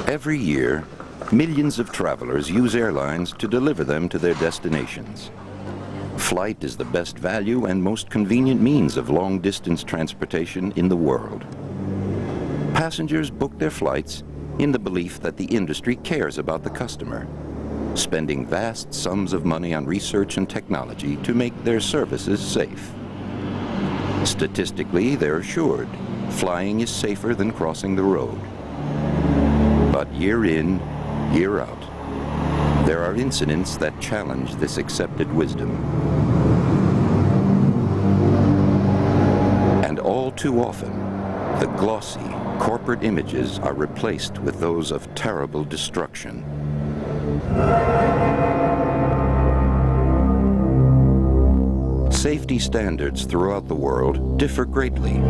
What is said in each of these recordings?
Every year, millions of travelers use airlines to deliver them to their destinations. Flight is the best value and most convenient means of long-distance transportation in the world. Passengers book their flights in the belief that the industry cares about the customer, spending vast sums of money on research and technology to make their services safe. Statistically, they're assured flying is safer than crossing the road. But year in, year out, there are incidents that challenge this accepted wisdom. And all too often, the glossy corporate images are replaced with those of terrible destruction. Safety standards throughout the world differ greatly.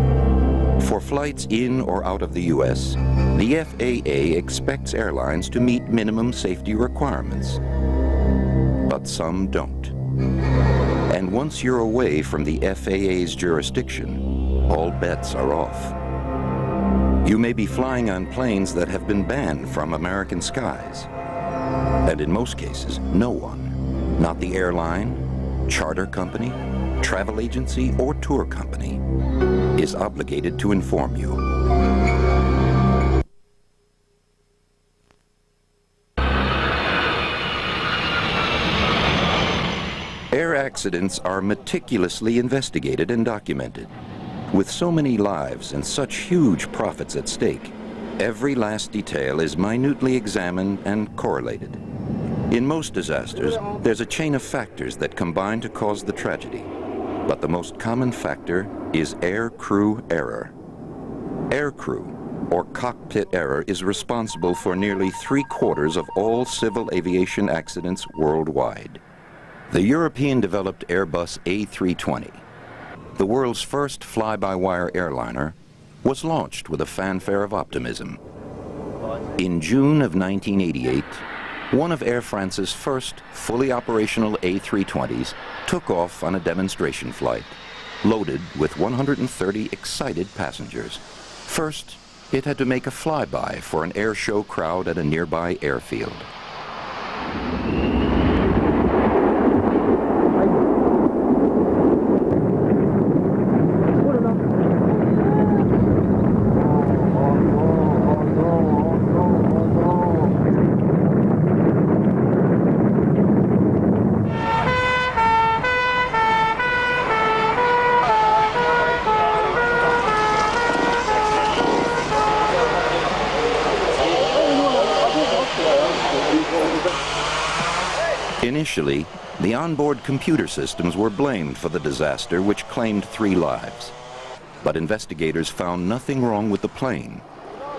For flights in or out of the U.S., the FAA expects airlines to meet minimum safety requirements. But some don't. And once you're away from the FAA's jurisdiction, all bets are off. You may be flying on planes that have been banned from American skies. And in most cases, no one, not the airline, charter company, travel agency, or tour company, is obligated to inform you. Air accidents are meticulously investigated and documented. With so many lives and such huge profits at stake, every last detail is minutely examined and correlated. In most disasters, there's a chain of factors that combine to cause the tragedy. But the most common factor is air crew error. Air crew, or cockpit error, is responsible for nearly 3/4 of all civil aviation accidents worldwide. The European-developed Airbus A320, the world's first fly-by-wire airliner, was launched with a fanfare of optimism. In June of 1988, one of Air France's first fully operational A320s took off on a demonstration flight, loaded with 130 excited passengers. First, it had to make a flyby for an air show crowd at a nearby airfield. Initially, the onboard computer systems were blamed for the disaster, which claimed 3 lives. But investigators found nothing wrong with the plane,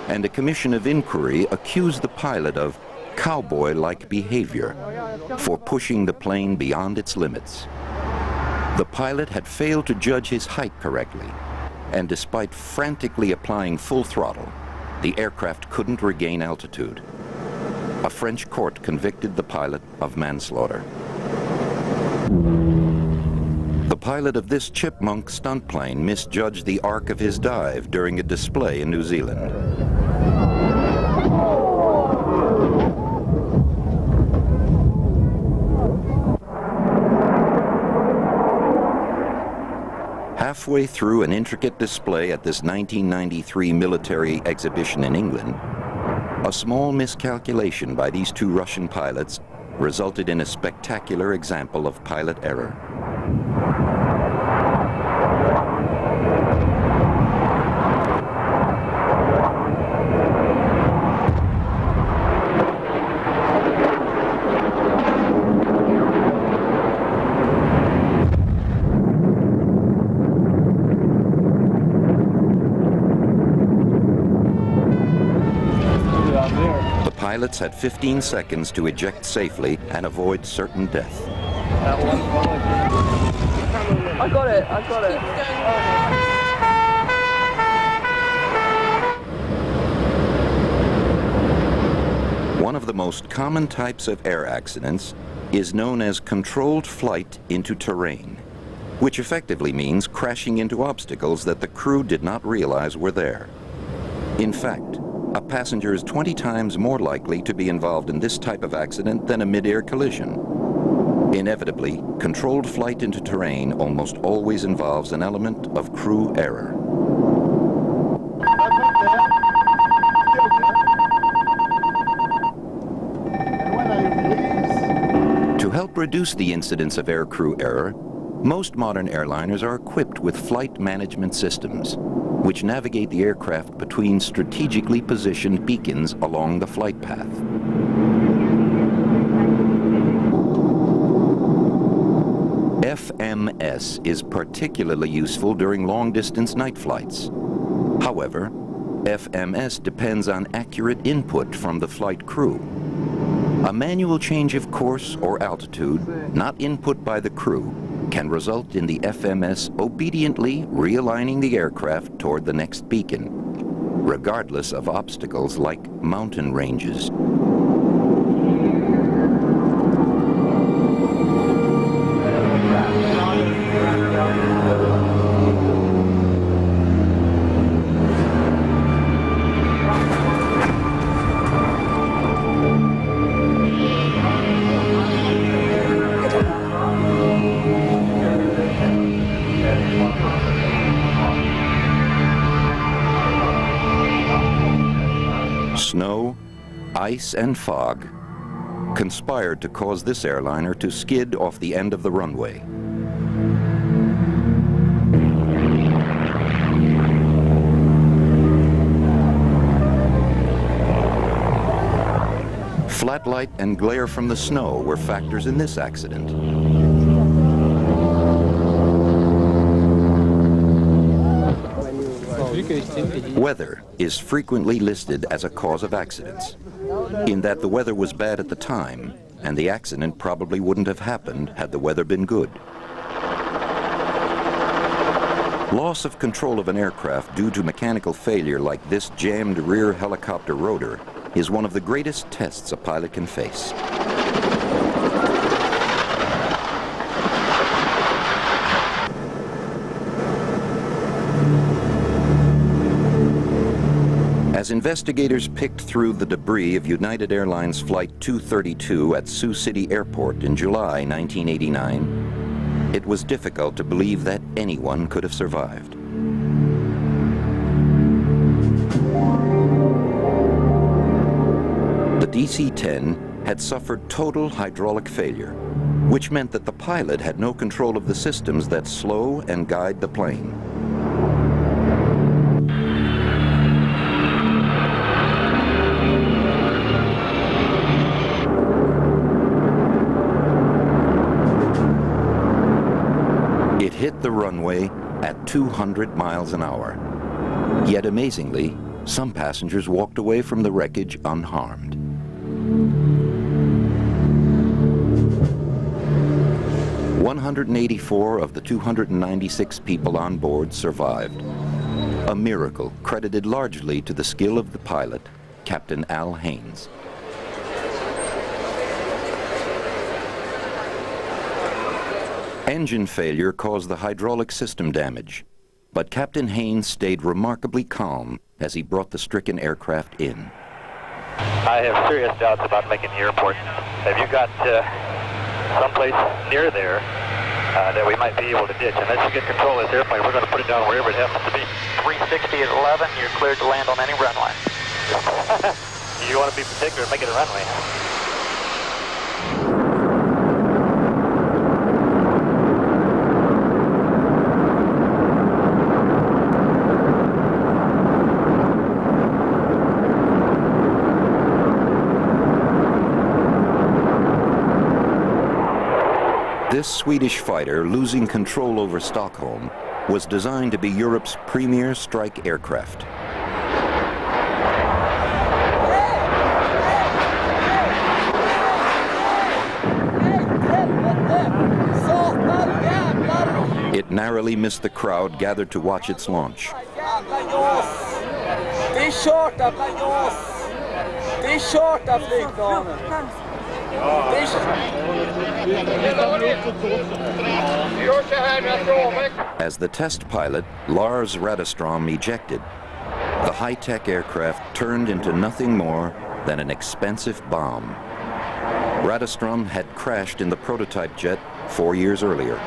and a commission of inquiry accused the pilot of cowboy-like behavior for pushing the plane beyond its limits. The pilot had failed to judge his height correctly, and despite frantically applying full throttle, the aircraft couldn't regain altitude. A French court convicted the pilot of manslaughter. The pilot of this chipmunk stunt plane misjudged the arc of his dive during a display in New Zealand. Halfway through an intricate display at this 1993 military exhibition in England, a small miscalculation by these 2 Russian pilots resulted in a spectacular example of pilot error. Pilots had 15 seconds to eject safely and avoid certain death. I got it. One of the most common types of air accidents is known as controlled flight into terrain, which effectively means crashing into obstacles that the crew did not realize were there. In fact, a passenger is 20 times more likely to be involved in this type of accident than a mid-air collision. Inevitably, controlled flight into terrain almost always involves an element of crew error. To help reduce the incidence of aircrew error, most modern airliners are equipped with flight management systems, which navigate the aircraft between strategically positioned beacons along the flight path. FMS is particularly useful during long-distance night flights. However, FMS depends on accurate input from the flight crew. A manual change of course or altitude, not input by the crew, can result in the FMS obediently realigning the aircraft toward the next beacon, regardless of obstacles like mountain ranges. Snow, ice, and fog conspired to cause this airliner to skid off the end of the runway. Flat light and glare from the snow were factors in this accident. Weather is frequently listed as a cause of accidents, in that the weather was bad at the time, and the accident probably wouldn't have happened had the weather been good. Loss of control of an aircraft due to mechanical failure like this jammed rear helicopter rotor is one of the greatest tests a pilot can face. As investigators picked through the debris of United Airlines Flight 232 at Sioux City Airport in July 1989, it was difficult to believe that anyone could have survived. The DC-10 had suffered total hydraulic failure, which meant that the pilot had no control of the systems that slow and guide the plane. It hit the runway at 200 miles an hour. Yet amazingly, some passengers walked away from the wreckage unharmed. "184 of the 296 people on board survived, a miracle credited largely to the skill of the pilot, Captain Al Haynes. Engine failure caused the hydraulic system damage, but Captain Haynes stayed remarkably calm as he brought the stricken aircraft in. I have serious doubts about making the airport. Have you got someplace near there that we might be able to ditch? Unless you get control of this airplane, we're going to put it down wherever it happens to be. 360 at 11, you're cleared to land on any runway. You want to be particular and make it a runway. This Swedish fighter, losing control over Stockholm, was designed to be Europe's premier strike aircraft. It narrowly missed the crowd gathered to watch its launch. As the test pilot, Lars Radestrom, ejected, The high-tech aircraft turned into nothing more than an expensive bomb. Radestrom had crashed in the prototype jet 4 years earlier.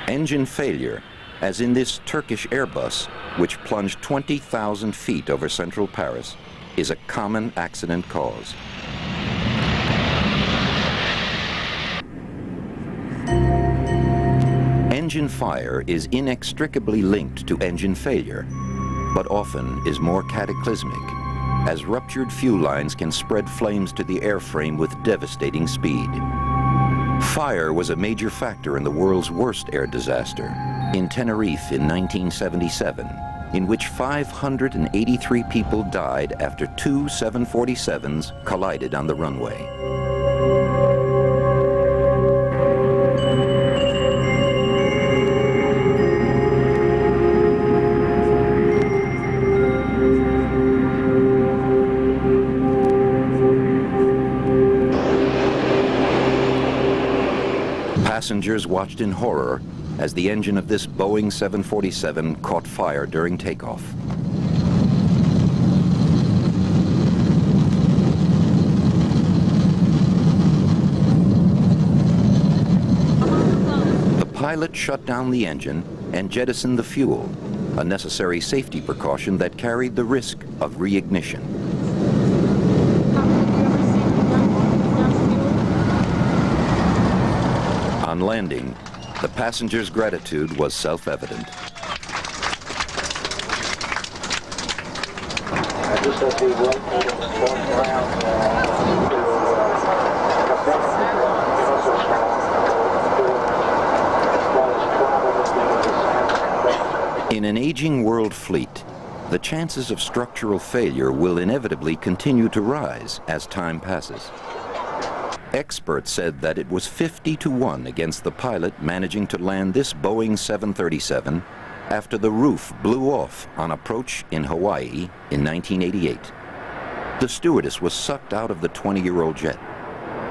Engine failure, as in this Turkish Airbus, which plunged 20,000 feet over central Paris, is a common accident cause. Engine fire is inextricably linked to engine failure, but often is more cataclysmic, as ruptured fuel lines can spread flames to the airframe with devastating speed. Fire was a major factor in the world's worst air disaster, in Tenerife in 1977, in which 583 people died after two 747s collided on the runway. Passengers watched in horror as the engine of this Boeing 747 caught fire during takeoff. The pilot shut down the engine and jettisoned the fuel, a necessary safety precaution that carried the risk of reignition. On landing, the passengers' gratitude was self-evident. In an aging world fleet, the chances of structural failure will inevitably continue to rise as time passes. Experts said that it was 50-1 against the pilot managing to land this Boeing 737 after the roof blew off on approach in Hawaii in 1988. The stewardess was sucked out of the 20-year-old jet,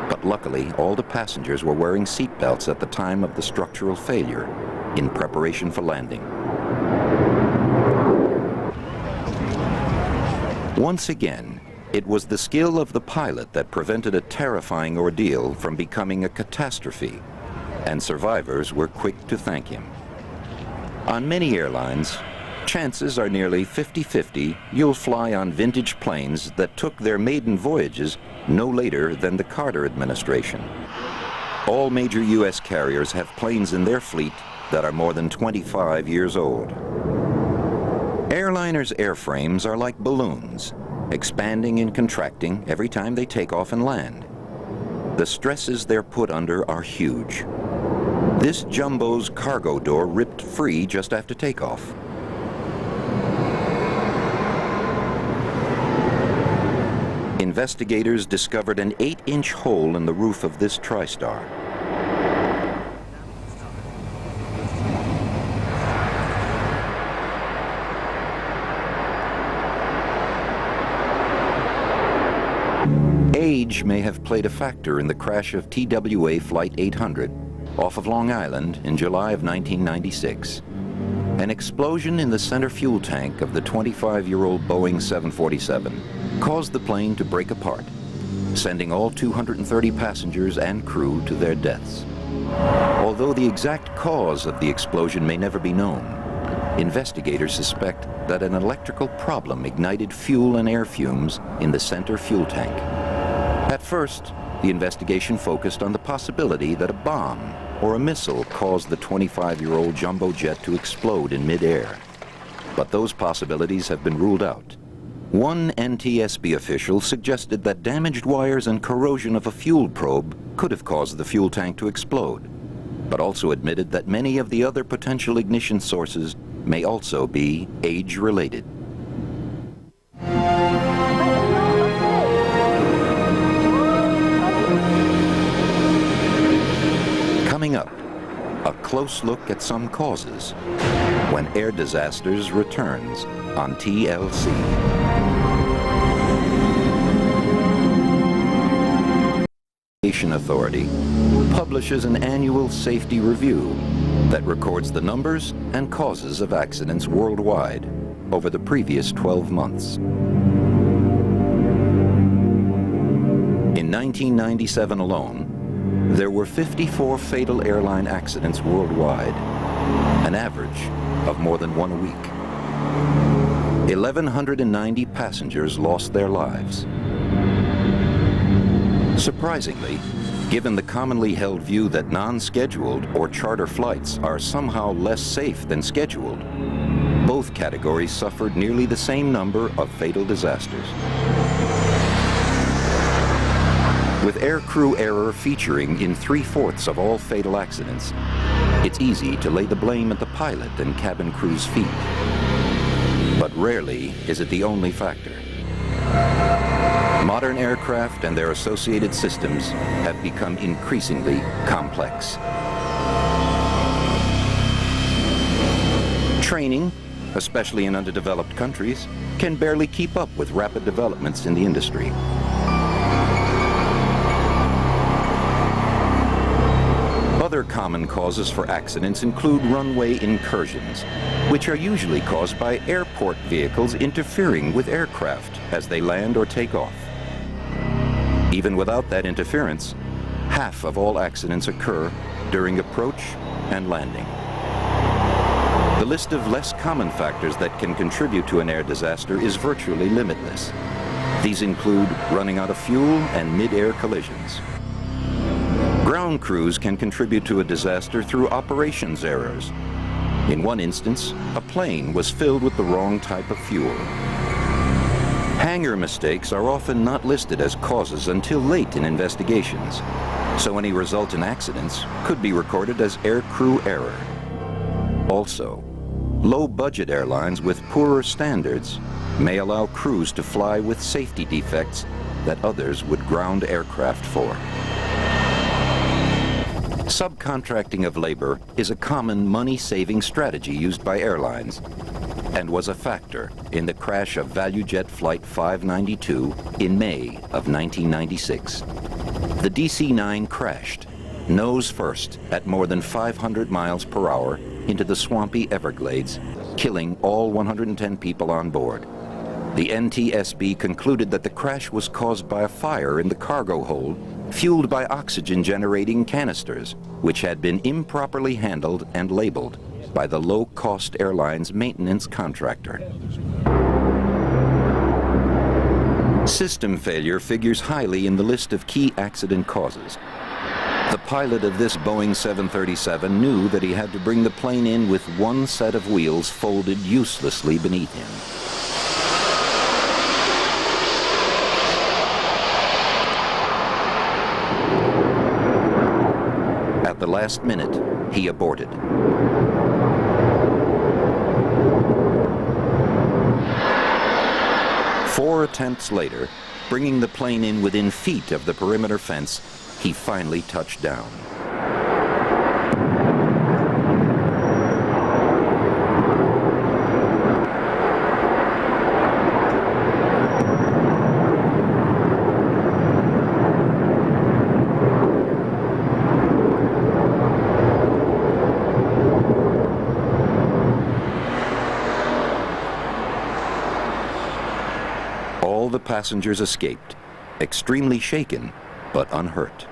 but luckily all the passengers were wearing seat belts at the time of the structural failure in preparation for landing. Once again, it was the skill of the pilot that prevented a terrifying ordeal from becoming a catastrophe, and survivors were quick to thank him. On many airlines, chances are nearly 50-50 you'll fly on vintage planes that took their maiden voyages no later than the Carter administration. All major U.S. carriers have planes in their fleet that are more than 25 years old. Airliners' airframes are like balloons, expanding and contracting every time they take off and land. The stresses they're put under are huge. This jumbo's cargo door ripped free just after takeoff. Investigators discovered an 8-inch hole in the roof of this TriStar. Age may have played a factor in the crash of TWA Flight 800 off of Long Island in July of 1996. An explosion in the center fuel tank of the 25-year-old Boeing 747 caused the plane to break apart, sending all 230 passengers and crew to their deaths. Although the exact cause of the explosion may never be known, investigators suspect that an electrical problem ignited fuel and air fumes in the center fuel tank. At first, the investigation focused on the possibility that a bomb or a missile caused the 25-year-old jumbo jet to explode in midair. But those possibilities have been ruled out. One NTSB official suggested that damaged wires and corrosion of a fuel probe could have caused the fuel tank to explode, but also admitted that many of the other potential ignition sources may also be age-related. Coming up, a close look at some causes when Air Disasters returns on TLC. Aviation Authority publishes an annual safety review that records the numbers and causes of accidents worldwide over the previous 12 months. In 1997 alone, there were 54 fatal airline accidents worldwide, an average of more than one a week. 1,190 passengers lost their lives. Surprisingly, given the commonly held view that non-scheduled or charter flights are somehow less safe than scheduled, both categories suffered nearly the same number of fatal disasters. With aircrew error featuring in 3/4 of all fatal accidents, it's easy to lay the blame at the pilot and cabin crew's feet. But rarely is it the only factor. Modern aircraft and their associated systems have become increasingly complex. Training, especially in underdeveloped countries, can barely keep up with rapid developments in the industry. Other common causes for accidents include runway incursions, which are usually caused by airport vehicles interfering with aircraft as they land or take off. Even without that interference, half of all accidents occur during approach and landing. The list of less common factors that can contribute to an air disaster is virtually limitless. These include running out of fuel and mid-air collisions. Ground crews can contribute to a disaster through operations errors. In one instance, a plane was filled with the wrong type of fuel. Hangar mistakes are often not listed as causes until late in investigations, so any resultant accidents could be recorded as aircrew error. Also, low-budget airlines with poorer standards may allow crews to fly with safety defects that others would ground aircraft for. Subcontracting of labor is a common money-saving strategy used by airlines and was a factor in the crash of ValueJet Flight 592 in May of 1996. The DC-9 crashed, nose first, at more than 500 miles per hour into the swampy Everglades, killing all 110 people on board. The NTSB concluded that the crash was caused by a fire in the cargo hold, fueled by oxygen-generating canisters, which had been improperly handled and labeled by the low-cost airline's maintenance contractor. System failure figures highly in the list of key accident causes. The pilot of this Boeing 737 knew that he had to bring the plane in with one set of wheels folded uselessly beneath him. At the last minute, he aborted. Four attempts later, bringing the plane in within feet of the perimeter fence, he finally touched down. All the passengers escaped, extremely shaken, but unhurt.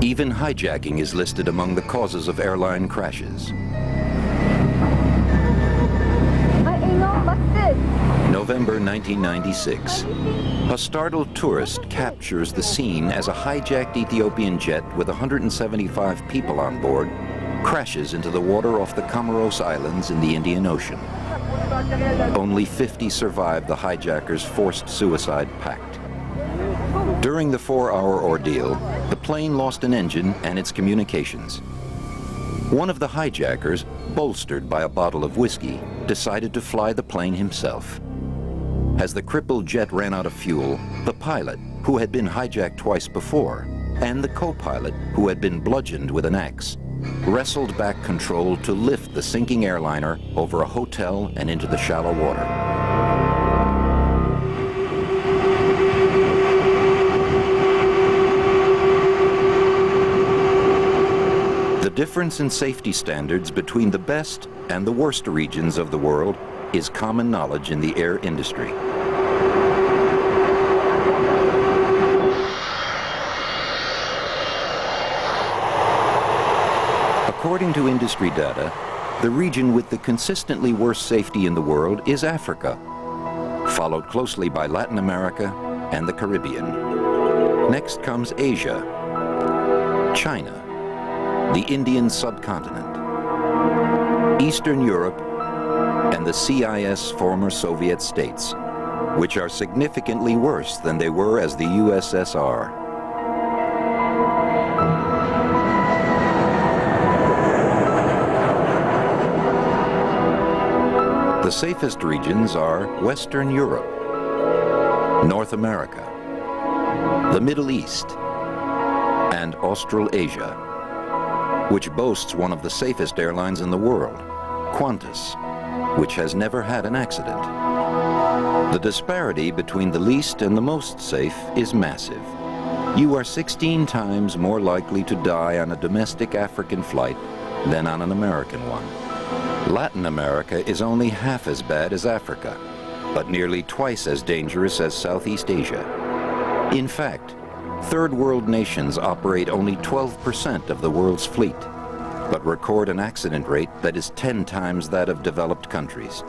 Even hijacking is listed among the causes of airline crashes. November 1996. A startled tourist captures the scene as a hijacked Ethiopian jet with 175 people on board crashes into the water off the Comoros Islands in the Indian Ocean. Only 50 survived the hijackers' forced suicide pact. During the 4-hour ordeal, the plane lost an engine and its communications. One of the hijackers, bolstered by a bottle of whiskey, decided to fly the plane himself. As the crippled jet ran out of fuel, the pilot, who had been hijacked twice before, and the co-pilot, who had been bludgeoned with an axe, wrestled back control to lift the sinking airliner over a hotel and into the shallow water. difference in safety standards between the best and the worst regions of the world is common knowledge in the air industry. According to industry data, the region with the consistently worst safety in the world is Africa, followed closely by Latin America and the Caribbean. Next comes Asia, China, the Indian subcontinent, Eastern Europe, and the CIS former Soviet states, which are significantly worse than they were as the USSR. The safest regions are Western Europe, North America, the Middle East, and Australasia, which boasts one of the safest airlines in the world, Qantas, which has never had an accident. The disparity between the least and the most safe is massive. You are 16 times more likely to die on a domestic African flight than on an American one. Latin America is only half as bad as Africa, but nearly twice as dangerous as Southeast Asia. In fact, third world nations operate only 12% of the world's fleet, but record an accident rate that is 10 times that of developed countries.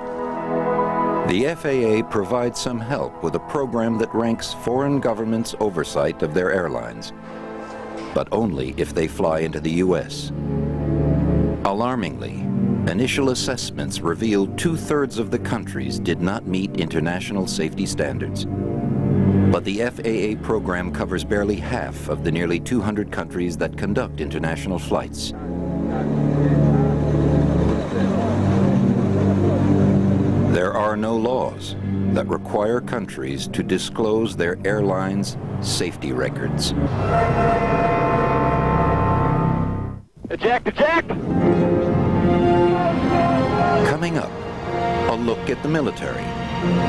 The FAA provides some help with a program that ranks foreign governments' oversight of their airlines, but only if they fly into the US. Alarmingly, initial assessments revealed 2/3 of the countries did not meet international safety standards. But the FAA program covers barely half of the nearly 200 countries that conduct international flights. There are no laws that require countries to disclose their airlines' safety records. Eject, eject! Coming up, a look at the military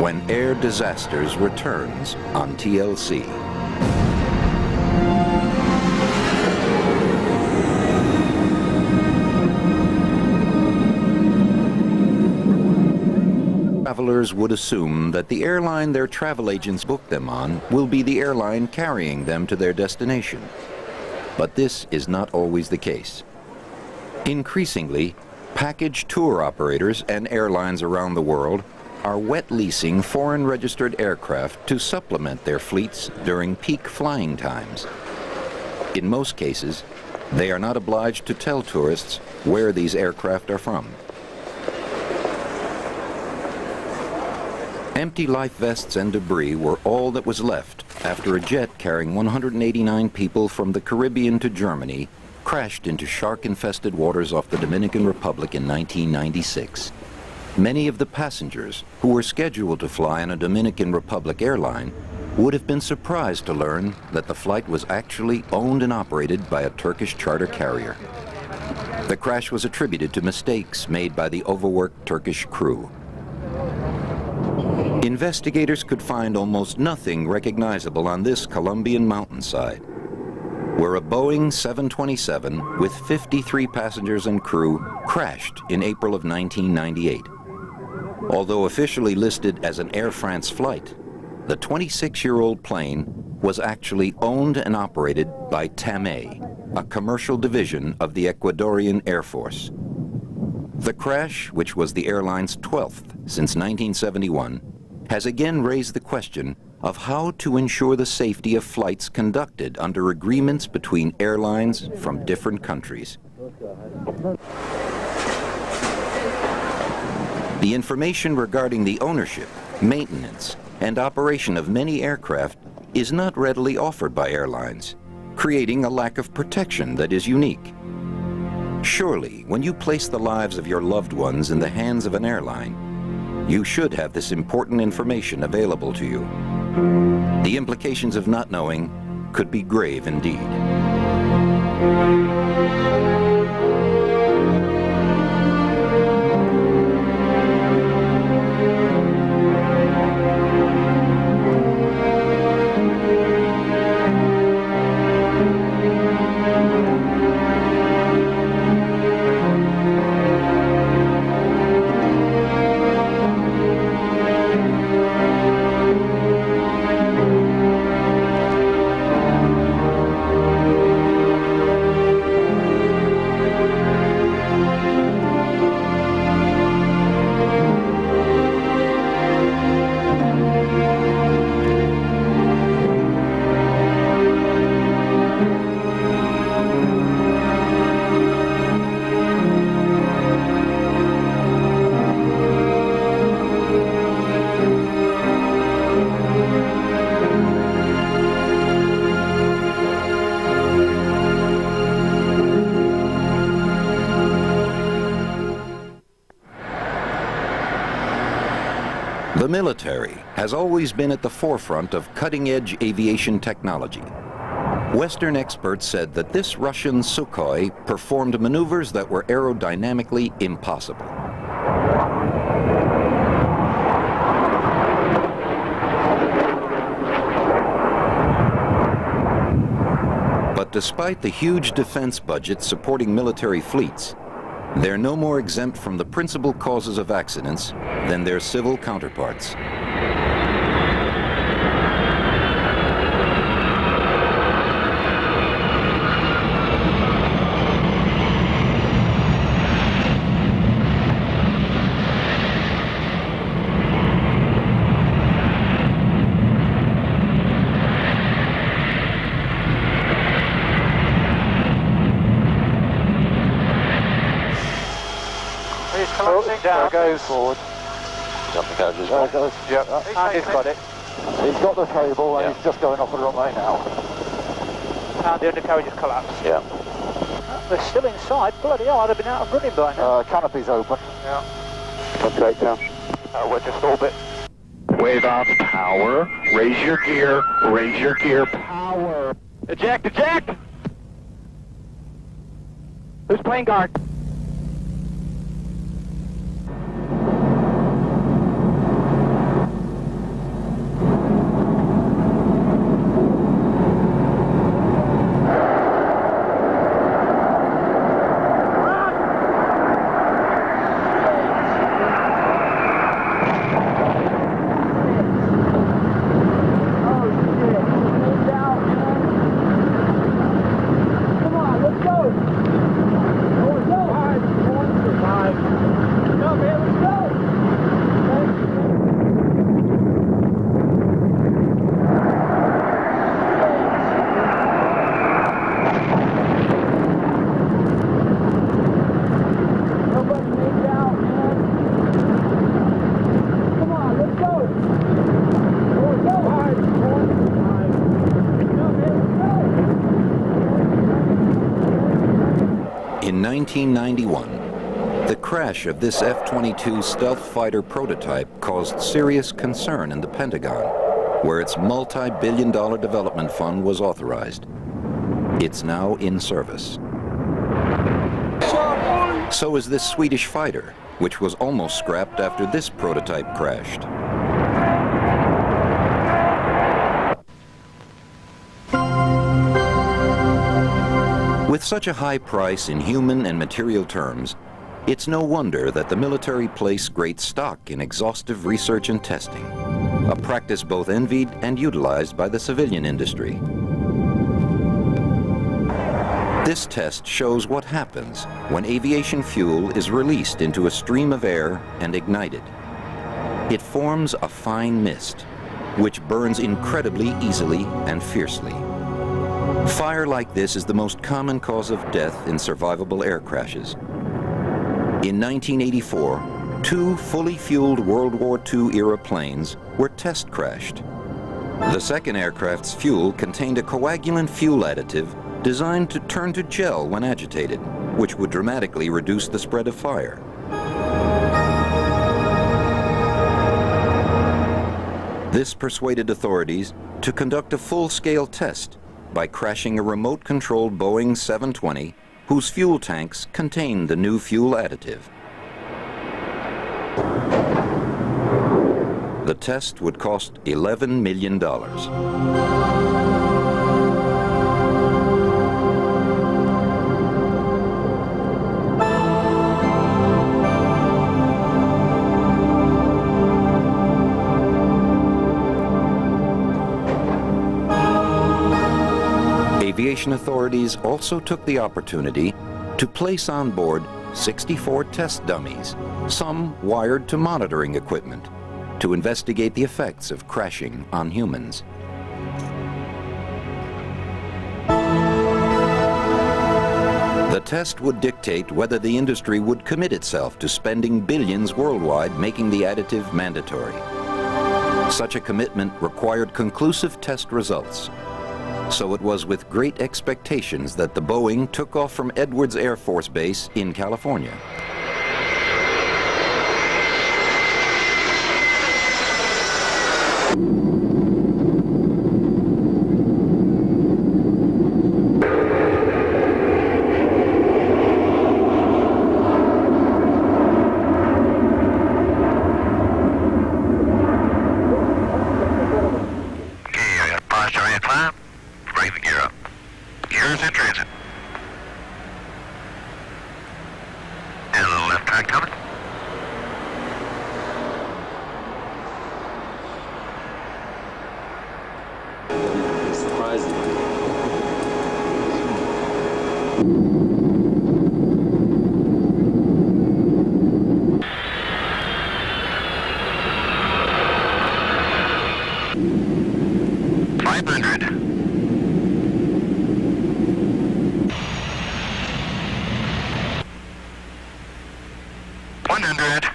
when Air Disasters returns on TLC. Travelers would assume that the airline their travel agents booked them on will be the airline carrying them to their destination. But this is not always the case. Increasingly, package tour operators and airlines around the world are wet leasing foreign registered aircraft to supplement their fleets during peak flying times. In most cases, they are not obliged to tell tourists where these aircraft are from. Empty life vests and debris were all that was left after a jet carrying 189 people from the Caribbean to Germany crashed into shark-infested waters off the Dominican Republic in 1996. Many of the passengers who were scheduled to fly on a Dominican Republic airline would have been surprised to learn that the flight was actually owned and operated by a Turkish charter carrier. The crash was attributed to mistakes made by the overworked Turkish crew. Investigators could find almost nothing recognizable on this Colombian mountainside, where a Boeing 727 with 53 passengers and crew crashed in April of 1998. Although officially listed as an Air France flight, the 26-year-old plane was actually owned and operated by TAME, a commercial division of the Ecuadorian Air Force. The crash, which was the airline's 12th since 1971, has again raised the question of how to ensure the safety of flights conducted under agreements between airlines from different countries. The information regarding the ownership, maintenance, and operation of many aircraft is not readily offered by airlines, creating a lack of protection that is unique. Surely, when you place the lives of your loved ones in the hands of an airline, you should have this important information available to you. The implications of not knowing could be grave indeed. The military has always been at the forefront of cutting-edge aviation technology. Western experts said that this Russian Sukhoi performed maneuvers that were aerodynamically impossible. But despite the huge defense budget supporting military fleets, they're no more exempt from the principal causes of accidents than their civil counterparts. Down goes forward. Jumping coaches. There it goes. Yep. He's got it. He's got the cable and Yeah. he's just going off the runway now. And the undercarriage has collapsed. Yeah. They're still inside. Bloody hell, I'd have been out of running by now. Canopy's open. Yeah. Okay, now. We're just orbit. Wave off power. Raise your gear. Raise your gear. Power. Eject, eject! Who's playing guard? In 1991, the crash of this F-22 stealth fighter prototype caused serious concern in the Pentagon, where its multi-billion-dollar development fund was authorized. It's now in service. So is this Swedish fighter, which was almost scrapped after this prototype crashed. With such a high price in human and material terms, it's no wonder that the military place great stock in exhaustive research and testing, a practice both envied and utilized by the civilian industry. This test shows what happens when aviation fuel is released into a stream of air and ignited. It forms a fine mist, which burns incredibly easily and fiercely. Fire like this is the most common cause of death in survivable air crashes. In 1984, 2 fully fueled World War II-era planes were test crashed. The second aircraft's fuel contained a coagulant fuel additive designed to turn to gel when agitated, which would dramatically reduce the spread of fire. This persuaded authorities to conduct a full-scale test by crashing a remote-controlled Boeing 720 whose fuel tanks contained the new fuel additive. The test would cost $11 million. Aviation authorities also took the opportunity to place on board 64 test dummies, some wired to monitoring equipment, to investigate the effects of crashing on humans. The test would dictate whether the industry would commit itself to spending billions worldwide making the additive mandatory. Such a commitment required conclusive test results. So it was with great expectations that the Boeing took off from Edwards Air Force Base in California. Coming. Surprising. 500. 100.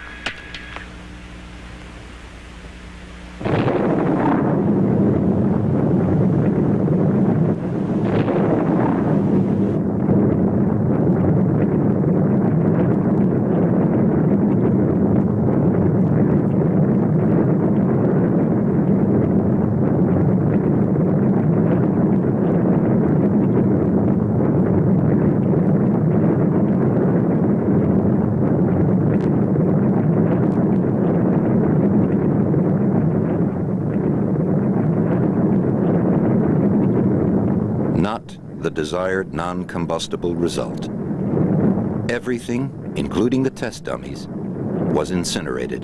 Not the desired non-combustible result. Everything, including the test dummies, was incinerated.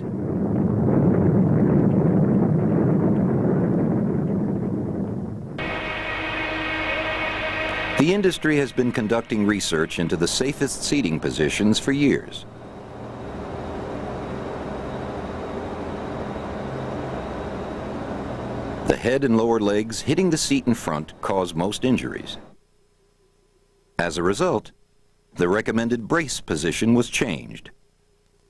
The industry has been conducting research into the safest seating positions for years. The head and lower legs hitting the seat in front cause most injuries. As a result, the recommended brace position was changed.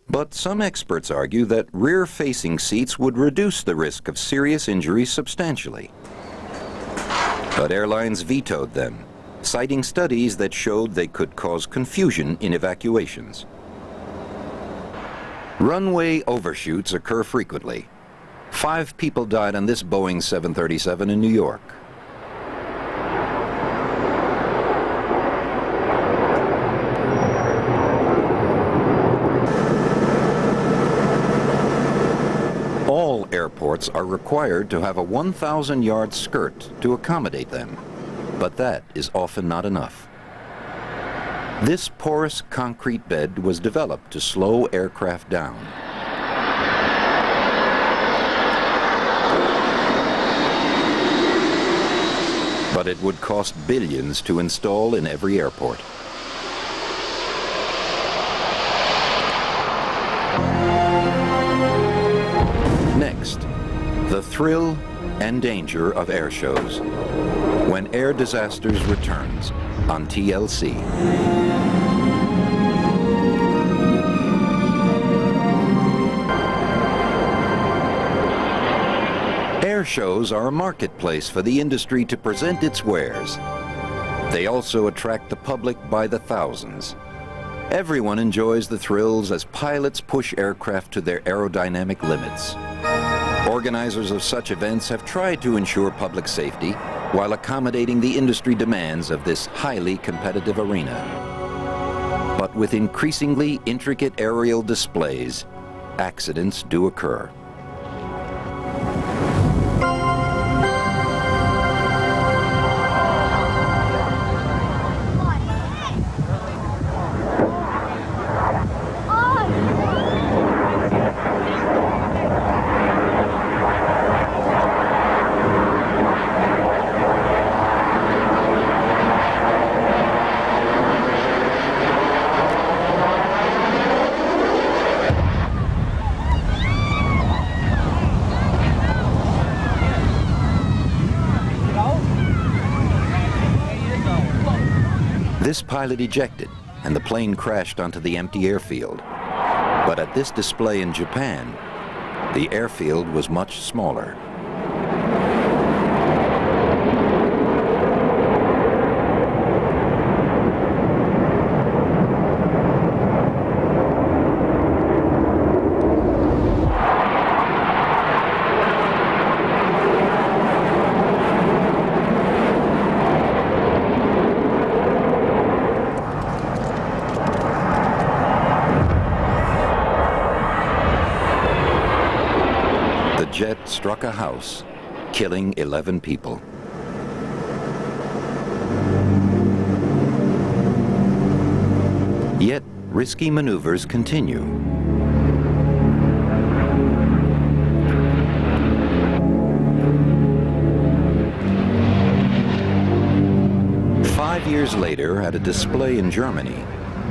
But some experts argue that rear-facing seats would reduce the risk of serious injuries substantially. But airlines vetoed them, citing studies that showed they could cause confusion in evacuations. Runway overshoots occur frequently. 5 people died on this Boeing 737 in New York. All airports are required to have a 1,000-yard skirt to accommodate them, but that is often not enough. This porous concrete bed was developed to slow aircraft down. But it would cost billions to install in every airport. Next, the thrill and danger of air shows. When Air Disasters returns on TLC. Air shows are a marketplace for the industry to present its wares. They also attract the public by the thousands. Everyone enjoys the thrills as pilots push aircraft to their aerodynamic limits. Organizers of such events have tried to ensure public safety while accommodating the industry demands of this highly competitive arena. But with increasingly intricate aerial displays, accidents do occur. This pilot ejected, and the plane crashed onto the empty airfield. But at this display in Japan, the airfield was much smaller. The jet struck a house, killing 11 people. Yet, risky maneuvers continue. Years later, at a display in Germany,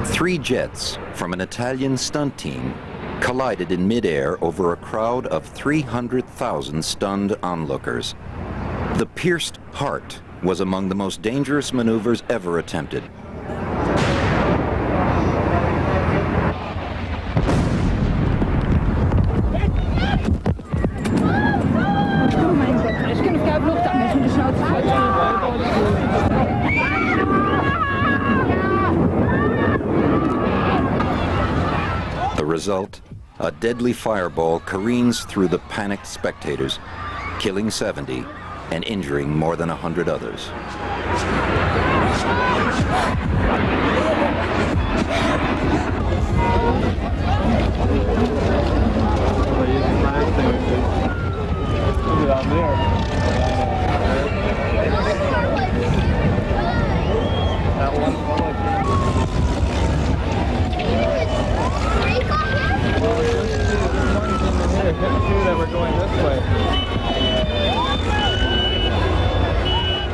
3 jets from an Italian stunt team collided in midair over a crowd of 300,000 stunned onlookers. The pierced heart was among the most dangerous maneuvers ever attempted. The result, a deadly fireball careens through the panicked spectators, killing 70 and injuring more than 100 others.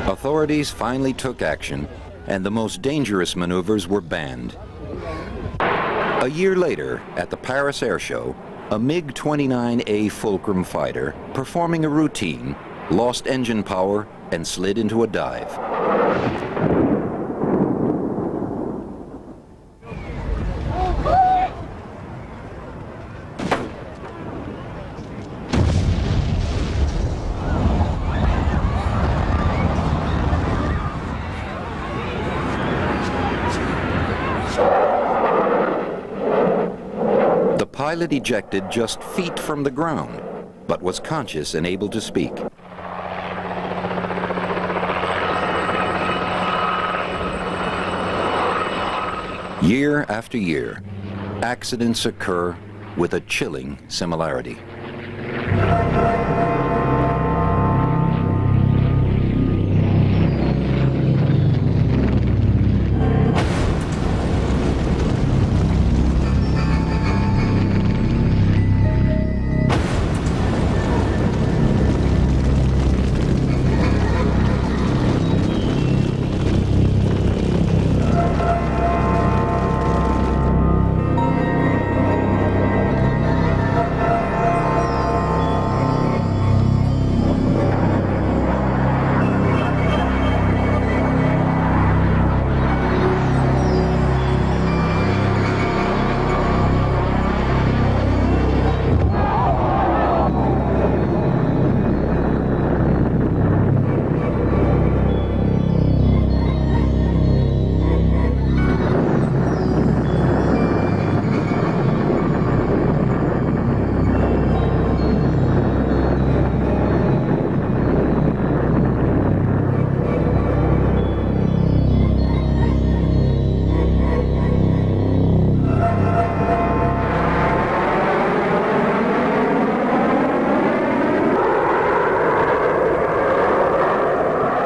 Authorities finally took action, and the most dangerous maneuvers were banned. A year later, at the Paris Air Show, a MiG-29A Fulcrum fighter, performing a routine, lost engine power and slid into a dive. The pilot ejected just feet from the ground, but was conscious and able to speak. Year after year, accidents occur with a chilling similarity.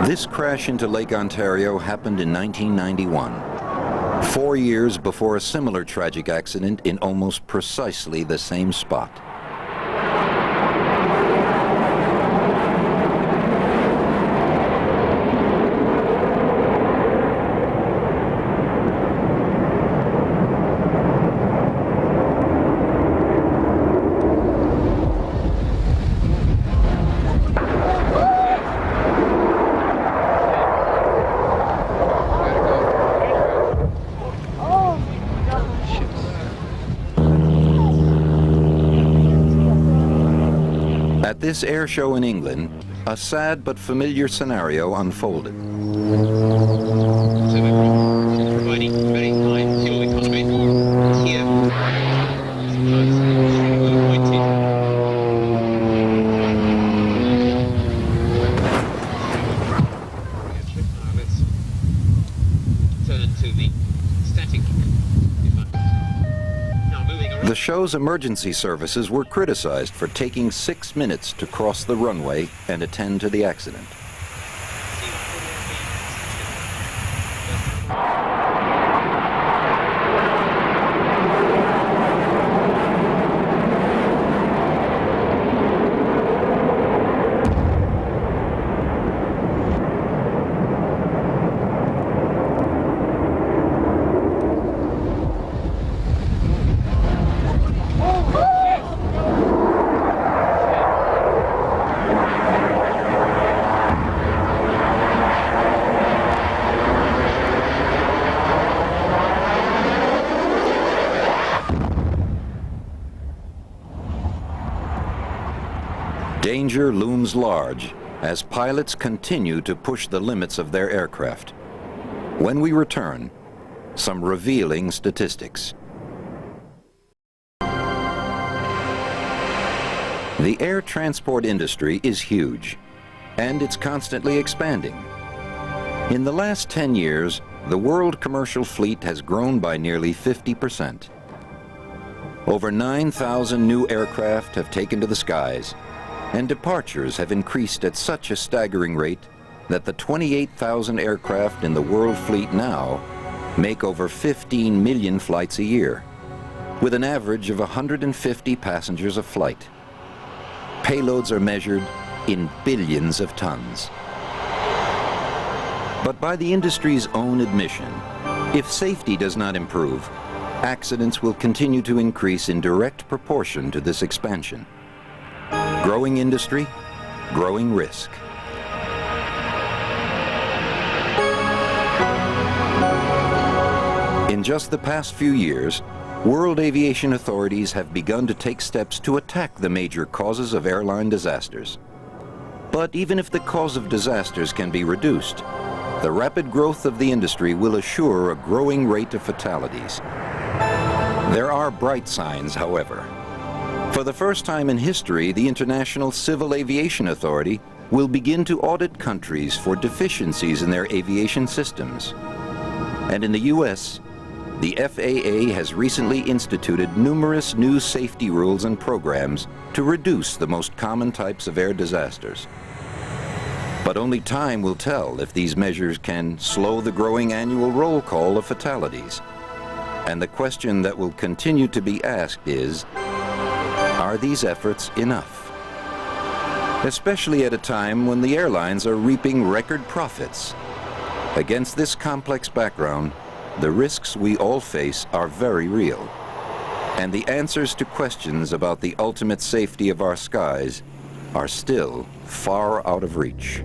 This crash into Lake Ontario happened in 1991, 4 years before a similar tragic accident in almost precisely the same spot. At this air show in England, a sad but familiar scenario unfolded. Providing very high fuel economy here. Turn to the static. The show's emergency services were criticized for taking 6 minutes to cross the runway and attend to the accident. Danger looms large as pilots continue to push the limits of their aircraft. When we return, some revealing statistics. The air transport industry is huge, and it's constantly expanding. In the last 10 years, the world commercial fleet has grown by nearly 50%. Over 9,000 new aircraft have taken to the skies, and departures have increased at such a staggering rate that the 28,000 aircraft in the world fleet now make over 15 million flights a year, with an average of 150 passengers a flight. Payloads are measured in billions of tons. But by the industry's own admission, if safety does not improve, accidents will continue to increase in direct proportion to this expansion. Growing industry, growing risk. In just the past few years, world aviation authorities have begun to take steps to attack the major causes of airline disasters. But even if the cause of disasters can be reduced, the rapid growth of the industry will assure a growing rate of fatalities. There are bright signs, however. For the first time in history, the International Civil Aviation Authority will begin to audit countries for deficiencies in their aviation systems. And in the U.S., the FAA has recently instituted numerous new safety rules and programs to reduce the most common types of air disasters. But only time will tell if these measures can slow the growing annual roll call of fatalities. And the question that will continue to be asked is, are these efforts enough? Especially at a time when the airlines are reaping record profits. Against this complex background, the risks we all face are very real. And the answers to questions about the ultimate safety of our skies are still far out of reach.